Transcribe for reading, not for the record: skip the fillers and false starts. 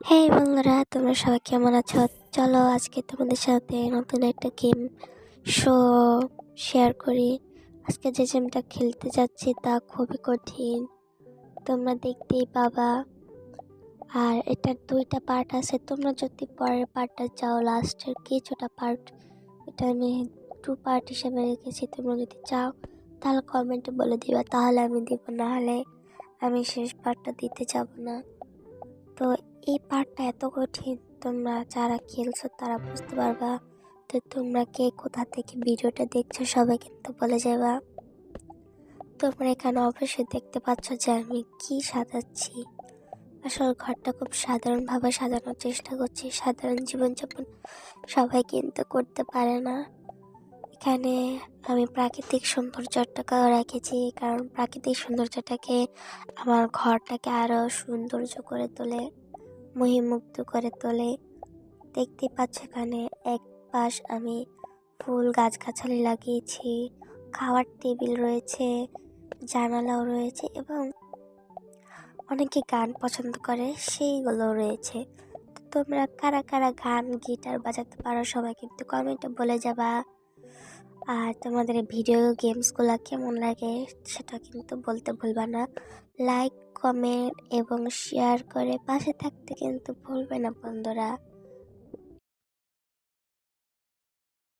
হেই বন্ধুরা, তোমরা সবাই কেমন আছো? চলো আজকে তোমাদের সাথে নতুন একটা গেম শো শেয়ার করি। আজকে যে গেমটা খেলতে যাচ্ছি তা খুবই কঠিন, তোমরা দেখতেই পাবা। আর এটার দুইটা পার্ট আছে, তোমরা যদি পরের পার্টটা চাও, লাস্টের কিছুটা পার্ট, এটা আমি 2 পার্ট হিসেবে রেখেছি। তোমরা যদি চাও তাহলে কমেন্টে বলে দিবা, তাহলে আমি দিব, না হলে আমি শেষ পার্টটা দিতে যাব না। তো এই পার্টটা এত কঠিন, তোমরা যারা খেলছো তারা বুঝতে পারবা। তো তোমরা কে কোথা থেকে ভিডিওটা দেখছো সবাই কিন্তু বলে যাবা। তোমরা এখানে অবশ্যই দেখতে পাচ্ছ যে আমি কি সাজাচ্ছি। আসলে ঘরটা খুব সাধারণভাবে সাজানোর চেষ্টা করছি। সাধারণ জীবনযাপন সবাই কিন্তু করতে পারে না। এখানে আমি প্রাকৃতিক সৌন্দর্যটাকেও রেখেছি, কারণ প্রাকৃতিক সৌন্দর্যটাকে আমার ঘরটাকে আরও সৌন্দর্য করে তোলে, মহিমুগ্ধ করে তোলে। দেখতে পাচ্ছ এখানে এক পাশ আমি ফুল গাছগাছালি লাগিয়েছি, খাওয়ার টেবিল রয়েছে, জানালাও রয়েছে এবং অনেকে গান পছন্দ করে সেইগুলো রয়েছে। তো তোমরা কারা কারা গান গিটার বাজাতে পারো সবাই কিন্তু কমেন্টে বলে যাবা। আর তোমাদের ভিডিও গেমসগুলো কেমন লাগে সেটা কিন্তু বলতে ভুলবা না। লাইক, কমেন্ট এবং শেয়ার করে পাশে থাকতে কিন্তু ভুলবে না বন্ধুরা।